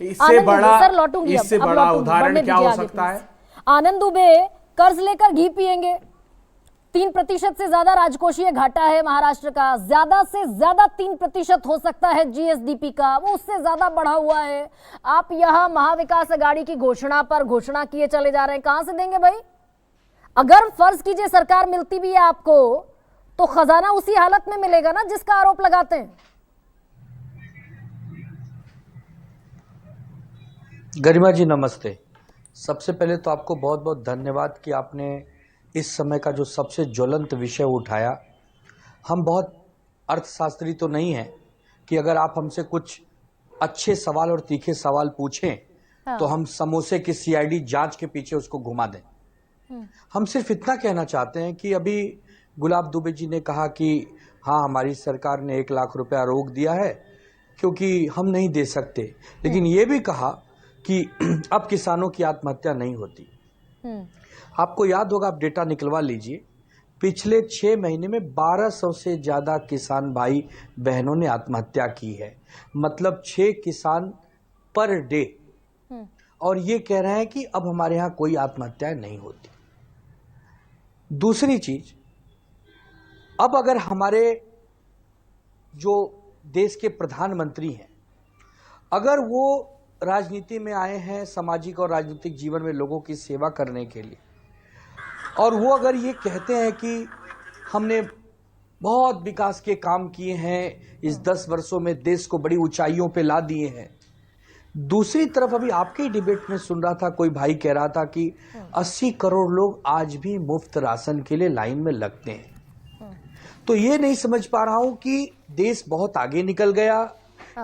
इससे बड़ा सर लौटूंगी, इससे अब बड़ा लौटूंगी, उदाहरण बढ़ने क्या दीजिए हो आगे, सकता प्लीज। है? आनंद दुबे कर्ज लेकर घी पिएंगे। 3% से ज्यादा राजकोषीय घाटा है महाराष्ट्र का, ज्यादा से ज्यादा 3% हो सकता है जीएसडीपी का, वो उससे ज्यादा बढ़ा हुआ है। आप यहां महाविकास अघाड़ी की घोषणा पर घोषणा किए चले जा रहे हैं, कहां से देंगे भाई? अगर फर्ज कीजिए सरकार मिलती भी है आपको, तो खजाना उसी हालत में मिलेगा ना जिसका आरोप लगाते हैं। गरिमा जी नमस्ते। सबसे पहले तो आपको बहुत बहुत धन्यवाद कि आपने इस समय का जो सबसे ज्वलंत विषय उठाया। हम बहुत अर्थशास्त्री तो नहीं हैं कि अगर आप हमसे कुछ अच्छे सवाल और तीखे सवाल पूछें तो हम समोसे की सीआईडी जांच के पीछे उसको घुमा दें। हम सिर्फ इतना कहना चाहते हैं कि अभी गुलाब दुबे जी ने कहा कि हाँ हमारी सरकार ने 1 लाख रुपया रोक दिया है क्योंकि हम नहीं दे सकते, लेकिन ये भी कहा कि अब किसानों की आत्महत्या नहीं होती। आपको याद होगा, आप डेटा निकलवा लीजिए, पिछले 6 महीने में 1200 से ज्यादा किसान भाई बहनों ने आत्महत्या की है, मतलब 6 किसान पर डे। और ये कह रहे हैं कि अब हमारे यहां कोई आत्महत्याएं नहीं होती। दूसरी चीज, अब अगर हमारे जो देश के प्रधानमंत्री हैं, अगर वो राजनीति में आए हैं सामाजिक और राजनीतिक जीवन में लोगों की सेवा करने के लिए, और वो अगर ये कहते हैं कि हमने बहुत विकास के काम किए हैं, इस 10 वर्षों में देश को बड़ी ऊंचाइयों पे ला दिए हैं। दूसरी तरफ अभी आपके ही डिबेट में सुन रहा था, कोई भाई कह रहा था कि 80 करोड़ लोग आज भी मुफ्त राशन के लिए लाइन में लगते हैं। तो ये नहीं समझ पा रहा हूं कि देश बहुत आगे निकल गया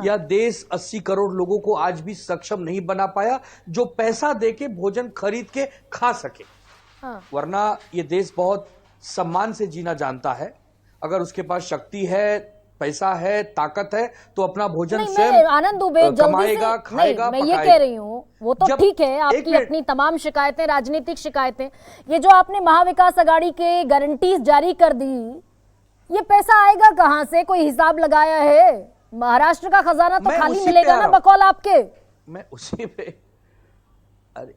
या देश 80 करोड़ लोगों को आज भी सक्षम नहीं बना पाया जो पैसा देके भोजन खरीद के खा सके। वरना ये देश बहुत सम्मान से जीना जानता है। अगर उसके पास शक्ति है, पैसा है, ताकत है, तो अपना भोजन स्वयं आनंद दुबे कमाएगा, खाएगा, मैं ये कह रही हूँ, वो तो ठीक है, आपकी अपनी तमाम शिकायतें, राजनीतिक शिकायतें, ये जो आपने महाविकास अघाड़ी के गारंटीज जारी कर दी, ये पैसा आएगा कहां से? कोई हिसाब लगाया है? महाराष्ट्र का खजाना तो खाली मिलेगा ना बकौल आपके। मैं उसी पे, अरे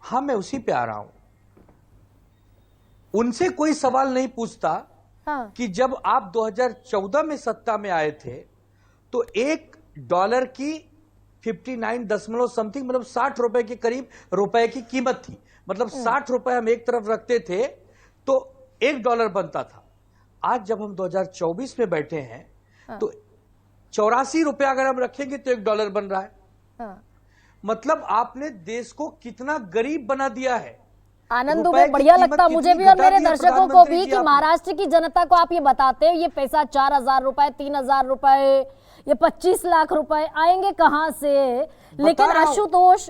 हाँ, मैं उसी पे आ रहा हूं। उनसे कोई सवाल नहीं पूछता कि जब आप 2014 में सत्ता में आए थे तो $1 की 59 दशमलव समथिंग, मतलब 60 रुपए के करीब रुपए की कीमत थी। मतलब 60 रुपए हम एक तरफ रखते थे तो $1 बनता था। आज जब हम 2024 में बैठे हैं तो 84 रुपया अगर हम रखेंगे तो $1 बन रहा है। मतलब आपने देश को कितना गरीब बना दिया है। आनंद दुबे, बढ़िया लगता मुझे भी और मेरे दर्शकों को भी कि महाराष्ट्र की जनता को आप ये बताते हैं ये पैसा 4000 रुपए, 3000 रुपए, ये 25 लाख रुपए आएंगे कहां से। लेकिन आशुतोष,